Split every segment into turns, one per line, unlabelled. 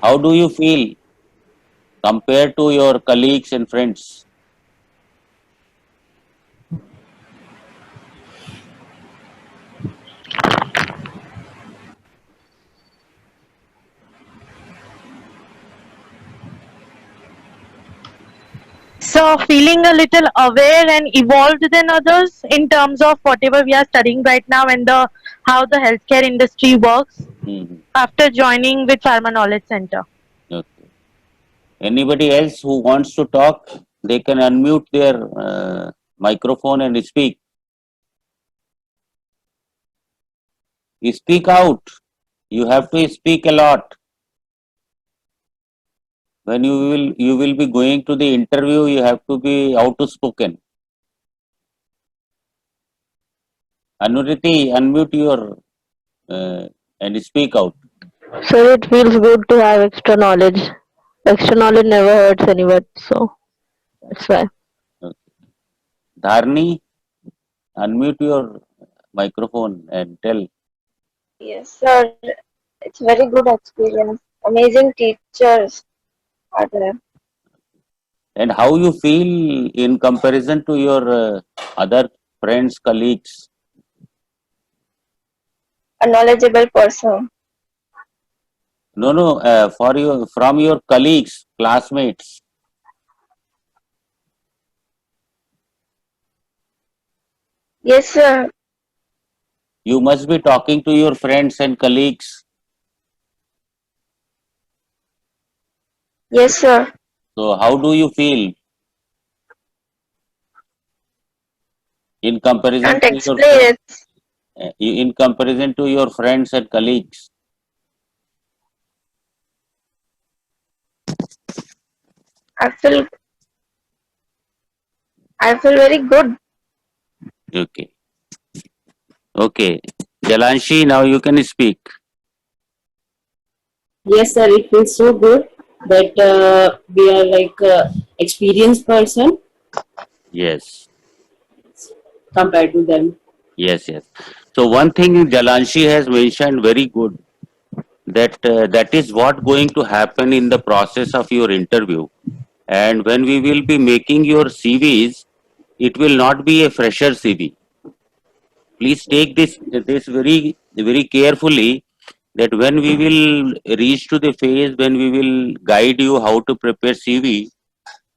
How do you feel compared to your colleagues and friends?
So, feeling a little aware and evolved than others in terms of whatever we are studying right now and the how the healthcare industry works
Mhm.
after joining with Pharma Knowledge Center.
Okay. Anybody else who wants to talk, they can unmute their microphone and speak. Speak out. You have to speak a lot. When you will be going to the interview, you have to be outspoken. Anuriti, unmute your and speak out.
So it feels good to have extra knowledge. Extra knowledge never hurts anyone, so that's why.
Okay. Dharni, unmute your microphone and tell.
Yes, sir. It's very good experience. Amazing teachers are there.
And how you feel in comparison to your other friends, colleagues?
A knowledgeable person.
No, no, for you from your colleagues, classmates.
Yes, sir.
You must be talking to your friends and colleagues.
Yes, sir.
So how do you feel in comparison
Can't
to your
explain it.
in comparison to your friends and colleagues?
I feel I feel very good.
Okay, okay. Jalanshi, now you can speak.
Yes, sir. It feels so good that we are like experienced person
Yes,
compared to them.
yes, yes. So one thing Jalanshi has mentioned very good, that that is what going to happen in the process of your interview. And when we will be making your CVs, it will not be a fresher CV. Please take this very carefully, that when we will reach to the phase when we will guide you how to prepare CV,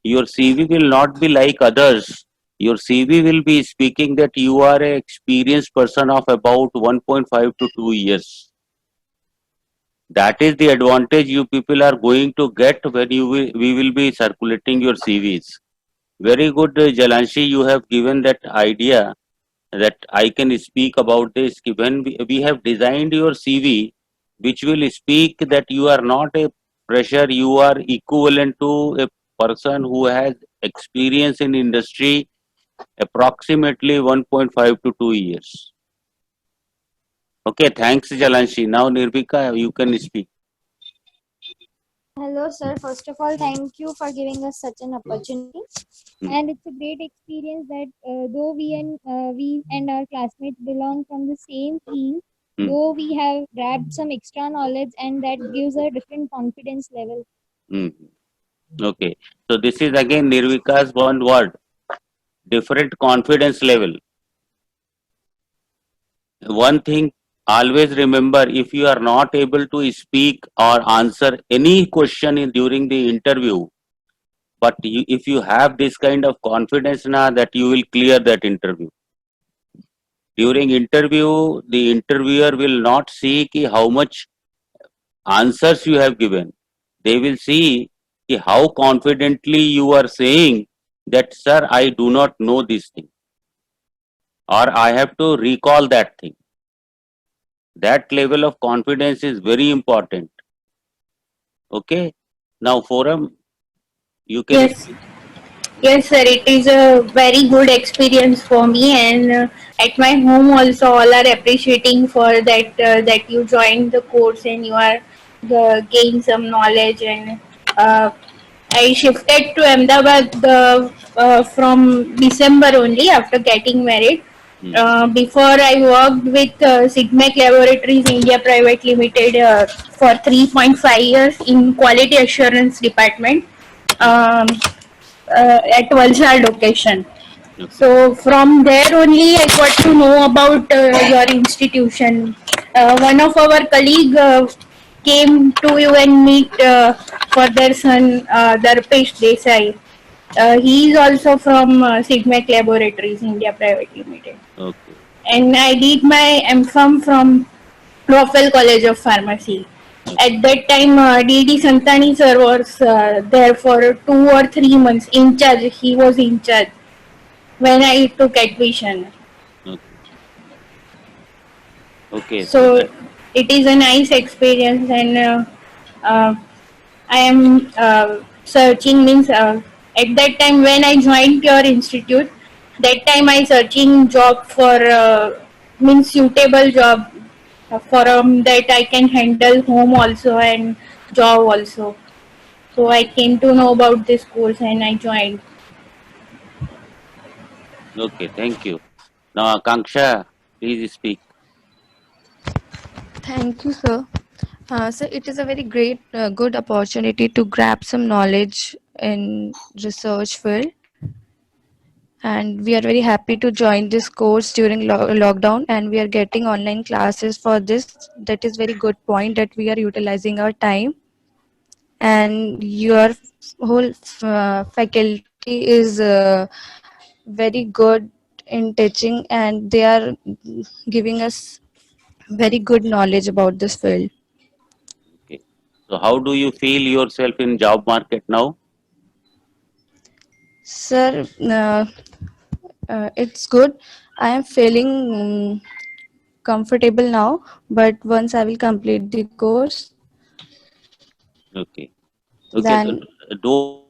your CV will not be like others. Your CV will be speaking that you are an experienced person of about 1.5 to 2 years. That is the advantage you people are going to get when we will be circulating your CVs. Very good, Jalanshi, you have given that idea that I can speak about this. When we have designed your CV, which will speak that you are not a fresher, you are equivalent to a person who has experience in industry approximately 1.5 to 2 years. Okay, thanks, Jalanshi. Now, Nirvika, you can speak.
Hello, sir. First of all, thank you for giving us such an opportunity. And it's a great experience that though we and our classmates belong from the same field,
Hmm.
though we have grabbed some extra knowledge, and that gives a different confidence level.
Hmm. Okay, so this is again Nirvika's one word, different confidence level. One thing, always remember, if you are not able to speak or answer any question during the interview, but if you have this kind of confidence now, that you will clear that interview. During interview, the interviewer will not see how much answers you have given. They will see how confidently you are saying that, sir, I do not know this thing, or I have to recall that thing. That level of confidence is very important. Okay. Now, forum, you can
Yes,
speak.
yes, sir. It is a very good experience for me, and at my home also, all are appreciating for that you joined the course and you are gain some knowledge. And I shifted to Ahmedabad from December only after getting married. Before I worked with Sigmec Laboratories India Private Limited for 3.5 years in quality assurance department um, at Valsad location.
Okay.
So from there only I got to know about your institution. One of our colleague came to you and meet for their son Darpesh Desai. He is also from Sigmec Laboratories India Private Limited.
Okay.
And I did my MPharm from Rockwell College of Pharmacy. At that time, D.D. Santani sir was there for 2 or 3 months in charge. He was in charge when I took admission.
Okay. Okay.
So it is a nice experience, and I am searching means at that time when I joined your institute, that time I searching job for means suitable job for that I can handle home also and job also. So I came to know about this course and I joined.
Okay. Thank you. Now, Akanksha, please speak.
Thank you, sir. So it is a very great, good opportunity to grab some knowledge in research field, and we are very happy to join this course during lockdown, and we are getting online classes for this. That is very good point that we are utilizing our time, and your whole faculty is very good in teaching, and they are giving us very good knowledge about this field.
Okay. So, how do you feel yourself in job market now?
Sir, it's good. I am feeling comfortable now, but once I will complete the course,
Okay. Okay. So,
then
don't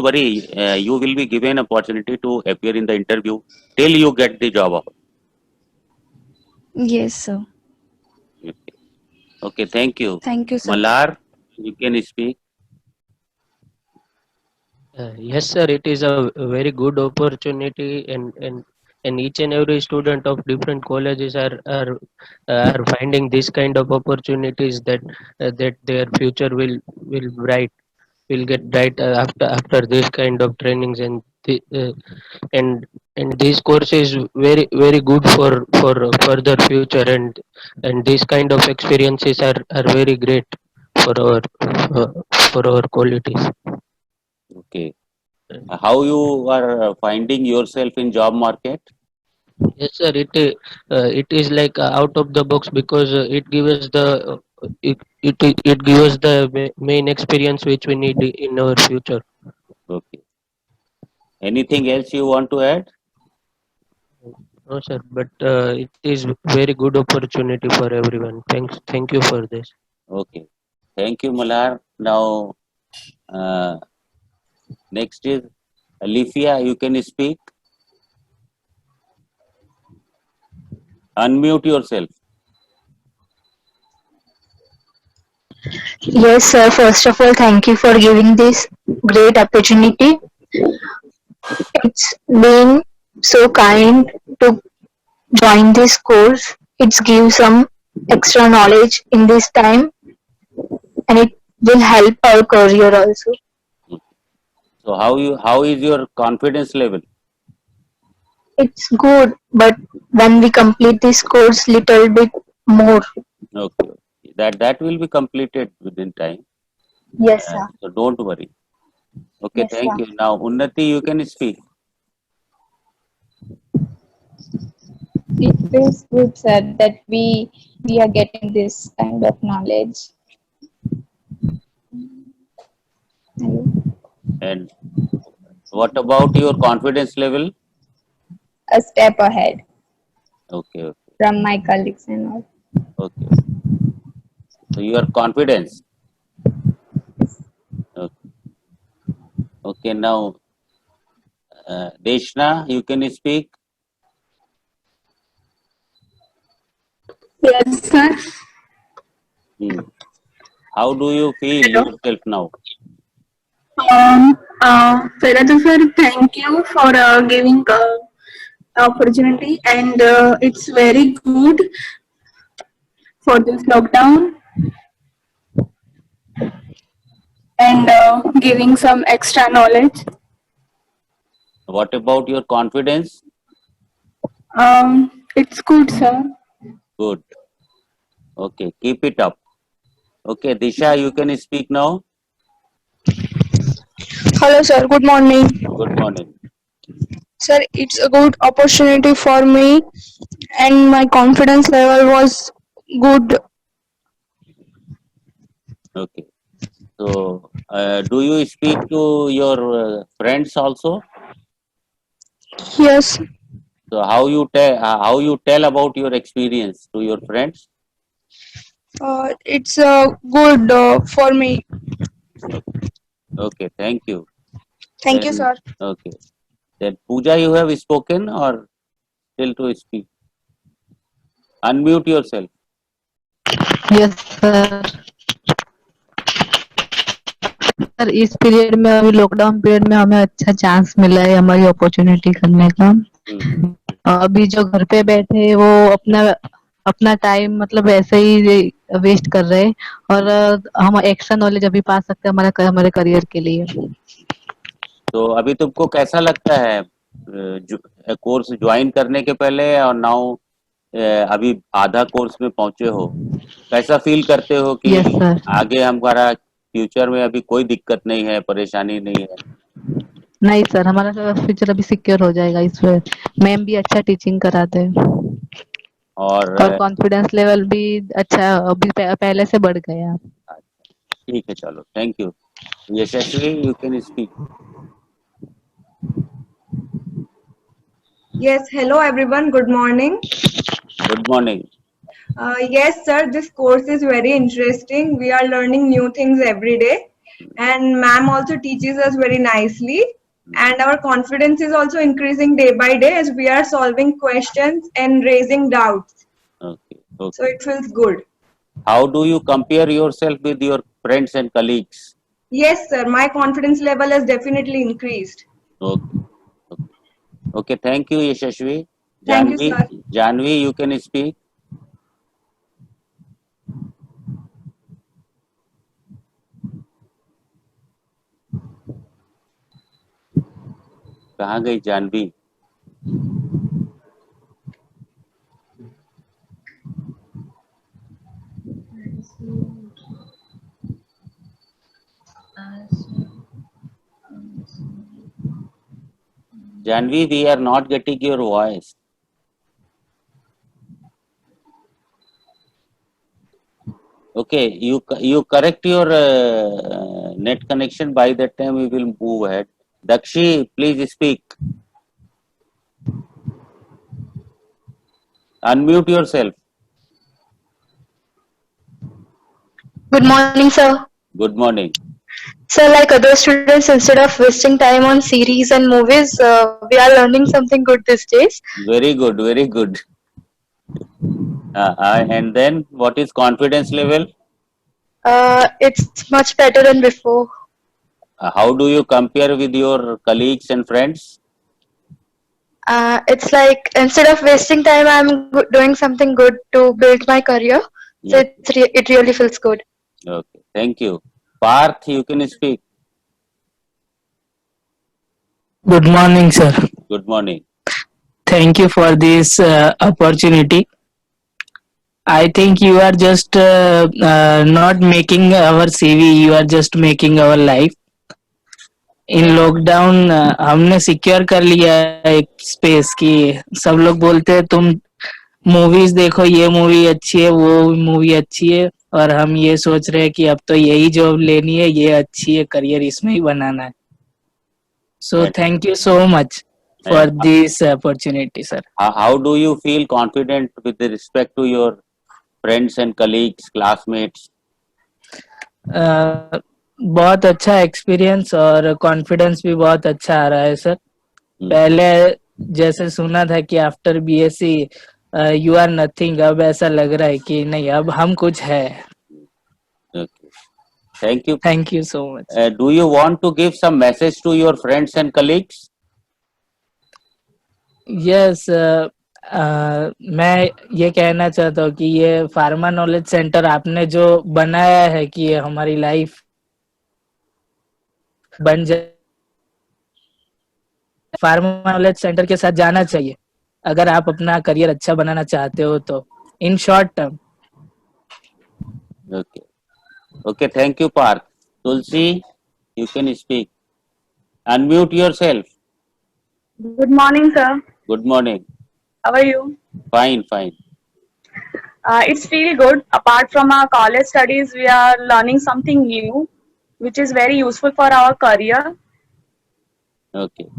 worry. You will be given opportunity to appear in the interview till you get the job offer.
yes, sir.
Okay. Okay. Thank you.
Thank you, sir.
Malar, you can speak.
Yes, sir, it is a very good opportunity, and each and every student of different colleges are finding this kind of opportunities that their future will bright will get bright after this kind of trainings and and this course is very good for further future, and these kind of experiences are very great for our uh, for our qualities.
Okay. How you are finding yourself in job market?
Yes, sir. It is like out of the box because it gives us the it gives us the main experience which we need in our future.
Okay. Anything else you want to add?
No, sir. But it is very good opportunity for everyone. Thank you for this.
Okay. Thank you, Malar. Now, uh, next is Alifia. You can speak. Unmute yourself.
Yes, sir. First of all, thank you for giving this great opportunity. It's been so kind to join this course. It's give some extra knowledge in this time and it will help our career also.
So, how is your confidence level?
It's good, but when we complete this course little bit more.
Okay. That will be completed within time.
Yes, sir.
So don't worry. Okay.
Yes,
Thank
sir.
you. Now, Unnati, you can speak.
It feels good, sir, that we are getting this kind of knowledge. Hello.
And what about your confidence level?
A step ahead
Okay. Okay.
from my colleagues and all.
Okay. So your confidence. Okay. Okay. Now, Deshna, you can speak.
Yes, sir.
Hmm. How do you feel
Hello.
yourself now?
Faradu sir, thank you for giving opportunity, and it's very good for this lockdown and giving some extra knowledge.
What about your confidence?
It's good, sir.
Good. Okay, keep it up. Okay, Disha, you can speak now.
Hello, sir. Good morning.
Good morning.
Sir, it's a good opportunity for me, and my confidence level was good.
Okay. So, do you speak to your friends also?
Yes,
So, how you tell about your experience to your friends?
it's good for me.
Okay. Okay. Thank you.
Thank you,
Then,
sir.
okay. Then, Pooja, you have spoken or still to speak? Unmute yourself.
Yes sir sir इस period में अभी lockdown period में हमें अच्छा chance मिला है हमारी opportunity करने का अभी जो घर पे बैठे हैं, वो अपना अपना टाइम मतलब ऐसे ही वेस्ट कर रहे हैं और हम एक्स्ट्रा नॉलेज अभी पा सकते हैं हमारे करियर के लिए
तो अभी तुमको कैसा लगता है कोर्स ज्वाइन करने के पहले और नाउ अभी आधा कोर्स में पहुंचे हो कैसा फील करते हो कि
यस सर
आगे हमारा फ्यूचर में अभी कोई दिक्कत नहीं है परेशानी नहीं है
नहीं सर हमारा फ्यूचर अभी सिक्योर हो जाएगा इसमें मैम भी अच्छा टीचिंग कराते हैं
और
और कॉन्फिडेंस लेवल भी अच्छा अभी पहले से बढ़ गया
ठीक है चलो thank you Yashasvi you can speak
Yes, hello everyone. Good morning.
Good morning
Yes, sir, this course is very interesting. We are learning new things every day, and ma'am also teaches us very nicely. And our confidence is also increasing day by day as we are solving questions and raising doubts.
okay
So it feels good.
how do you compare yourself with your friends and colleagues
Yes, sir, my confidence level has definitely increased.
okay okay thank you Yashashvi
Thank you, sir.
Janvi you can speak कहाँ गई Janvi Janvi we are not getting your voice okay you correct your net connection by that time we will move ahead Dakshi please speak unmute yourself
Good morning, sir.
good morning
So, like other students, instead of wasting time on series and movies, we are learning something good these days.
very good and then what is confidence level
It's much better than before.
how do you compare with your colleagues and friends
It's like instead of wasting time, I'm doing something good to build my career. So it really feels good.
okay thank you Parth you can speak
Good morning, sir.
good morning
Thank you for this opportunity. I think you are just not making our CV, you are just making our life. In lockdown हमने secure कर लिया है एक space की सब लोग बोलते हैं तुम मूवीज देखो ये मूवी अच्छी है वो मूवी अच्छी है और हम ये सोच रहे हैं कि अब तो यही जॉब लेनी है ये अच्छी है करियर इसमें ही बनाना है so thank you so much for this opportunity, sir.
How do you feel confident with respect to your friends and colleagues, classmates?
बहुत अच्छा एक्सपीरियंस और कॉन्फिडेंस भी बहुत अच्छा आ रहा है सर पहले जैसे सुना था कि after BSc you are nothing अब ऐसा लग रहा है कि नहीं अब हम कुछ है
Thank you
so much.
Do you want to give some message to your friends and colleagues?
Yes, मैं ये कहना चाहता हूँ कि ये फार्मा नॉलेज सेंटर आपने जो बनाया है कि ये हमारी लाइफ बन जाए, फार्मा नॉलेज सेंटर के साथ जाना चाहिए अगर आप अपना करियर अच्छा बनाना चाहते हो तो, in short term.
Okay. Okay, thank you, Parth. Tulsi, you can speak. Unmute yourself.
Good morning, sir.
Good morning.
How are you?
Fine, fine.
It's feel good. Apart from our college studies, we are learning something new, which is very useful for our career.
Okay.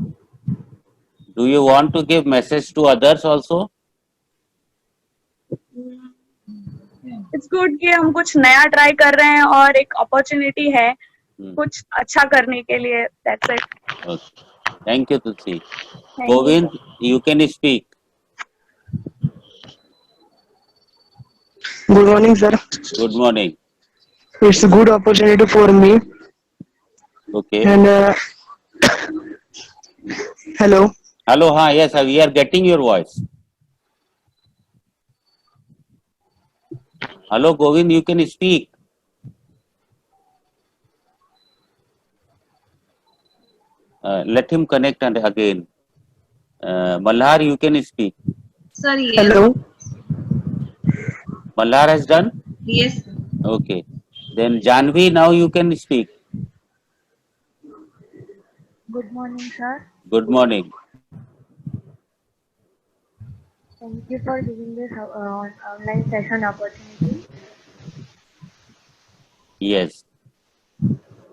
Do you want to give message to others also?
It's good कि हम कुछ नया try कर रहे हैं और एक opportunity है कुछ अच्छा करने के लिए. That's it.
Okay. Thank you, Tulsi.
Thank you,
Govind, you can speak.
Good morning, sir.
Good morning.
It's a good opportunity for me.
Okay.
And hello.
Hello, yes, we are getting your voice. Hello, Govind, you can speak. Let him connect and again. Malhar, you can speak.
Sir, yes.
Hello.
Malhar has done?
Yes.
Okay. Then Janvi, now you can speak.
Good morning, sir.
Good morning.
Thank you for giving this online session opportunity.
Yes.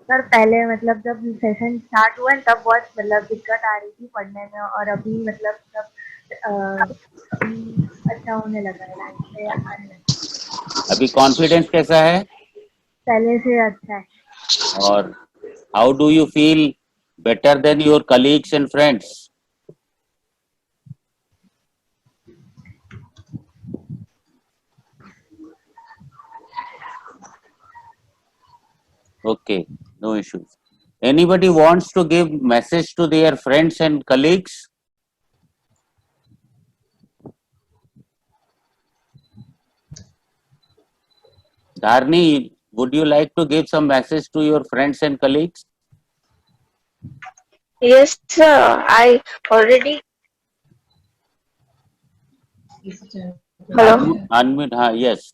Sir पहले मतलब जब session start हुआ तब बहुत मतलब दिक्कत आ रही थी पढ़ने में और अभी मतलब सब अभी अच्छा होने लगा है लाइफ से आने लगा.
अभी कॉन्फिडेंस कैसा है?
पहले से अच्छा है.
और how do you feel better than your colleagues and friends? Okay, no issues. Anybody wants to give message to their friends and colleagues? Dharni, would you like to give some message to your friends and colleagues?
Yes, sir. I already. Hello.
Unmute, yes.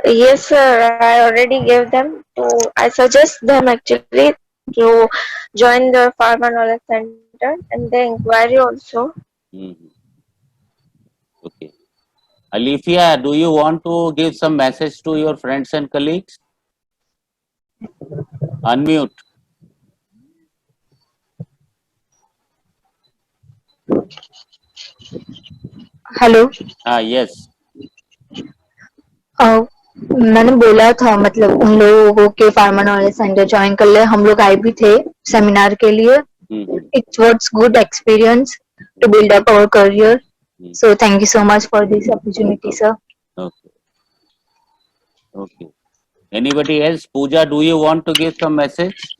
Yes, sir. I already gave them to. I suggest them actually to join the Pharma Knowledge Center and the inquiry also.
Okay. Alifia, do you want to give some message to your friends and colleagues? Unmute.
Hello.
Yes.
मैंने बोला था मतलब उन लोगों के pharma knowledge centre join कर ले. हम लोग आए भी थे सेमिनार के लिए. It was good experience to build up our career. So thank you so much for this opportunity, sir.
Okay. Okay. Anybody else? Pooja, do you want to give some message?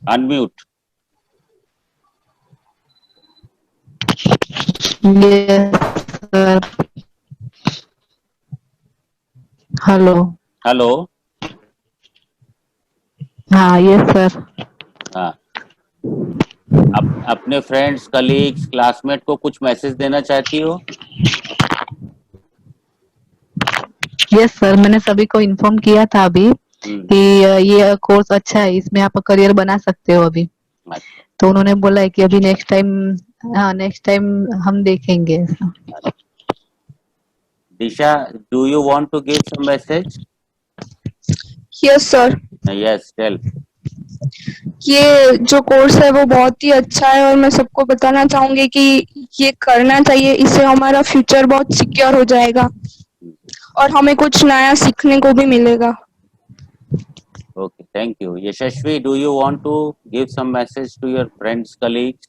Unmute.
Yes, sir. Hello.
Hello.
हाँ, yes sir.
हाँ. अपने friends, colleagues, classmate को कुछ message देना चाहती हो?
Yes sir, मैंने सभी को इन्फॉर्म किया था अभी कि ये कोर्स अच्छा है, इसमें आप करियर बना सकते हो अभी. तो उन्होंने बोला है कि अभी नेक्स्ट टाइम हम देखेंगे.
Disha, do you want to give some message?
Yes sir.
Yes, tell.
ये जो कोर्स है वो बहुत ही अच्छा है और मैं सबको बताना चाहूंगी कि ये करना चाहिए. इससे हमारा फ्यूचर बहुत सिक्योर हो जाएगा और हमें कुछ नया सीखने को भी मिलेगा.
Okay, thank you. Yashashvi, do you want to give some message to your friends, colleagues?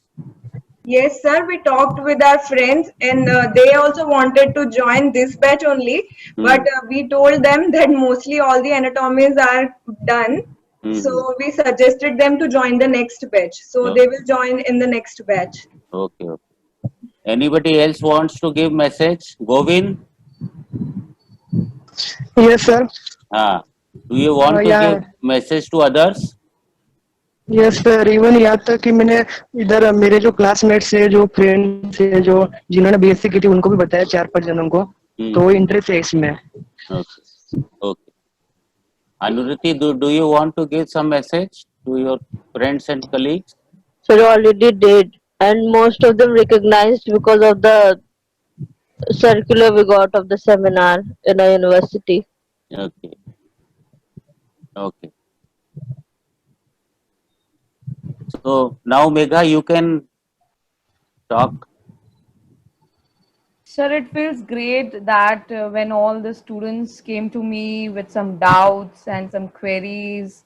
Yes, sir. We talked with our friends, and they also wanted to join this batch only. But we told them that mostly all the anatomies are done. So we suggested them to join the next batch. So they will join in the next batch.
Okay, okay. Anybody else wants to give message? Govin?
Yes, sir.
Do you want to
Yeah.
give message to others?
Yes sir, even यहाँ तक कि मैंने इधर मेरे जो classmates है, जो friends है, जो जिन्होंने बीएससी की थी, उनको भी बताया 4-5 जनों को, तो वो इंटरेस्ट है इसमें.
Okay. Okay. Anuriti, do you want to give some message to your friends and colleagues?
So you already did, and most of them recognized because of the circular we got of the seminar in our university.
Okay. Okay. So now, Megha, you can talk.
Sir, it feels great that when all the students came to me with some doubts and some queries,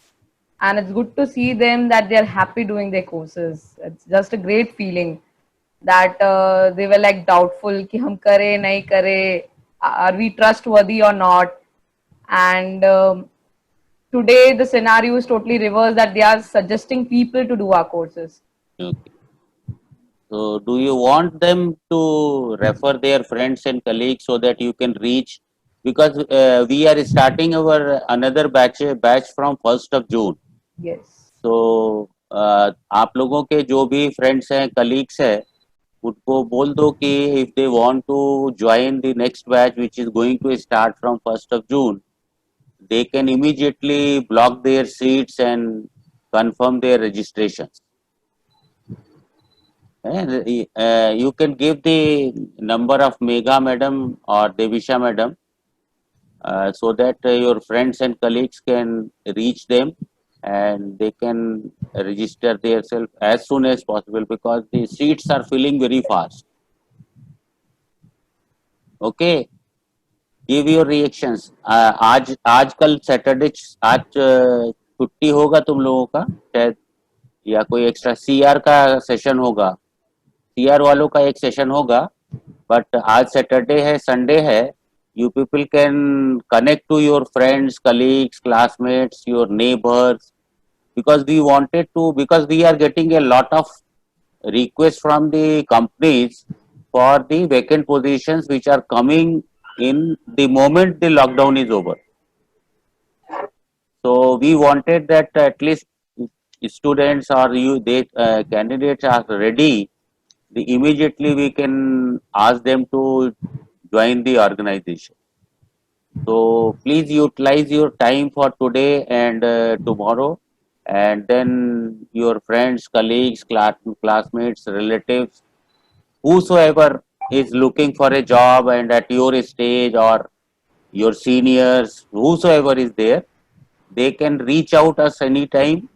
and it's good to see them that they're happy doing their courses. It's just a great feeling that they were like doubtful कि हम करें नहीं करें, are we trustworthy or not? And today the scenario is totally reversed, that they are suggesting people to do our courses.
Okay. So do you want them to refer their friends and colleagues so that you can reach? Because we are starting our another batch from 1st of June.
Yes.
So आप लोगों के जो भी friends हैं, colleagues हैं, उनको बोल दो कि if they want to join the next batch which is going to start from 1st of June, they can immediately block their seats and confirm their registrations. And you can give the number of Megha madam or Devisha madam so that your friends and colleagues can reach them and they can register themselves as soon as possible, because the seats are filling very fast. Okay, give your reactions. आज कल Saturday आज छुट्टी होगा तुम लोगों का शायद, या कोई एक्स्ट्रा सीआर का सेशन होगा, सीआर वालों का एक सेशन होगा, बट आज सैटरडे है, संडे है. You people can connect to your friends, colleagues, classmates, your neighbors, because we are getting a lot of requests from the companies for the vacant positions which are coming in the moment the lockdown is over. So we wanted that at least students or candidates are ready, immediately we can ask them to join the organization. So please utilize your time for today and tomorrow, and then your friends, colleagues, classmates, relatives, whosoever is looking for a job and at your stage, or your seniors, whosoever is there, they can reach out us anytime.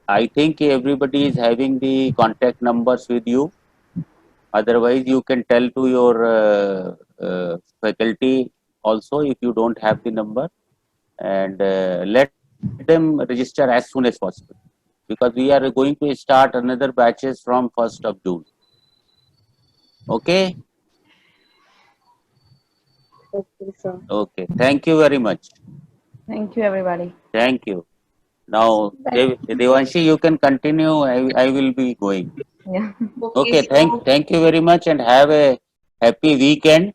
I think everybody is having the contact numbers with you. Otherwise, you can tell to your faculty also if you don't have the number, and let them register as soon as possible, because we are going to start another batches from 1st of June. Okay?
Okay, sir.
Okay. Thank you very much.
Thank you, everybody.
Thank you. Now, Devanshi, you can continue. I will be going.
Yeah.
Okay. Thank you very much, and have a happy weekend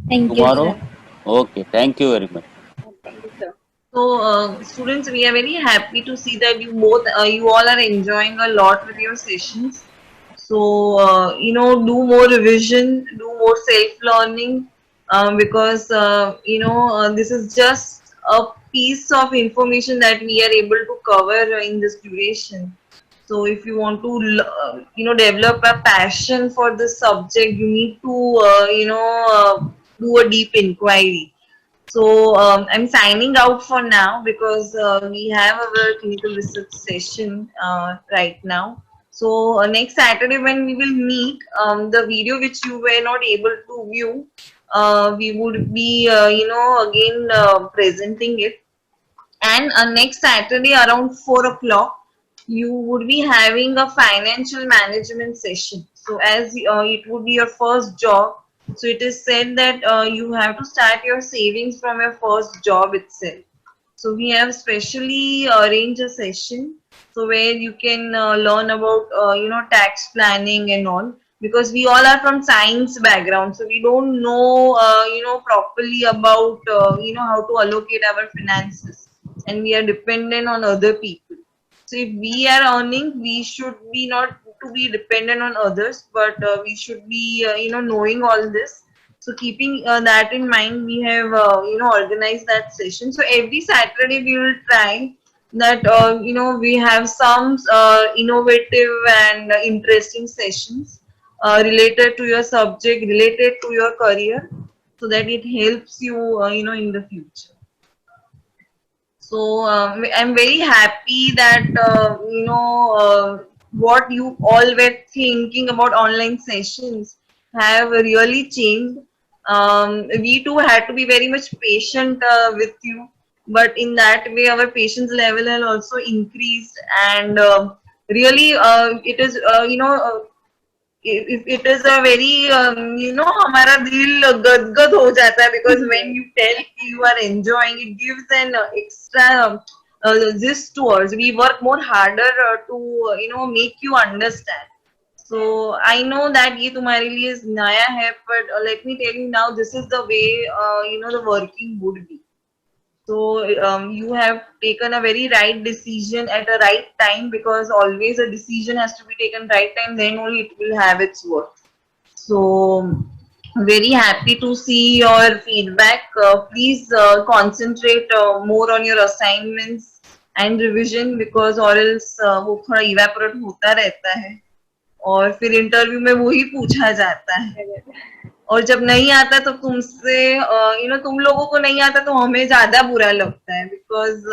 tomorrow. Okay. Thank you very much.
So, students, we are very happy to see that you all are enjoying a lot with your sessions. So, do more revision, do more self-learning, because, this is just a piece of information that we are able to cover in this duration. So, if you want to, develop a passion for this subject, you need to, do a deep inquiry. So I'm signing out for now, because we have our clinical research session right now. So next Saturday when we will meet, the video which you were not able to view, we would be again presenting it. And next Saturday around 4 o'clock, you would be having a financial management session. So as it would be your first job, so it is said that you have to start your savings from your first job itself. So we have specially arranged a session so where you can learn about tax planning and all, because we all are from science background, so we don't know properly about how to allocate our finances, and we are dependent on other people. So if we are earning, we should be not to be dependent on others, but we should be knowing all this. So keeping that in mind, we have organized that session. So every Saturday we will try that we have some innovative and interesting sessions related to your subject, related to your career, so that it helps you in the future. So I'm very happy that what you all were thinking about online sessions have really changed. We too had to be very much patient with you, but in that way our patience level has also increased, and really it is it is a very हमारा दिल गदगद हो जाता है, because when you tell you are enjoying, it gives an extra zest to us. We work more harder to make you understand. So I know that ये तुम्हारे लिए नया है, but let me tell you now, this is the way the working would be. So you have taken a very right decision at a right time, because always a decision has to be taken right time, then only it will have its worth. So very happy to see your feedback. Please concentrate more on your assignments and revision, because or else वो थोड़ा evaporate होता रहता है और फिर interview में वही पूछा जाता है, और जब नहीं आता तो तुमसे तुम लोगों को नहीं आता तो हमें ज्यादा बुरा लगता है, because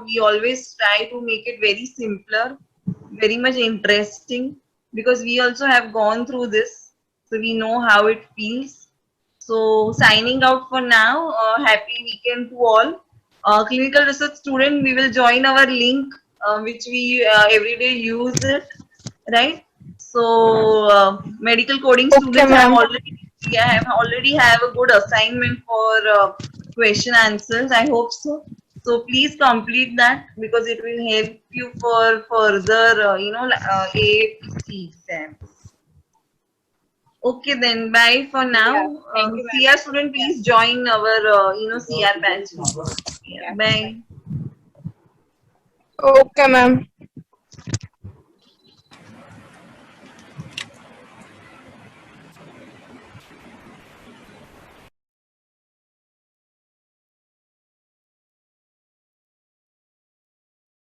we always try to make it very simpler, very much interesting, because we also have gone through this, so we know how it feels. So signing out for now. Happy weekend to all. Clinical research student, we will join our link which we every day use it, right? So medical coding students have already have a good assignment for question answers. I hope so. So please complete that, because it will help you for further AAPC exams. Okay then, bye for now. CR student, please join our CR batch. Yeah, bye.
Okay, ma'am.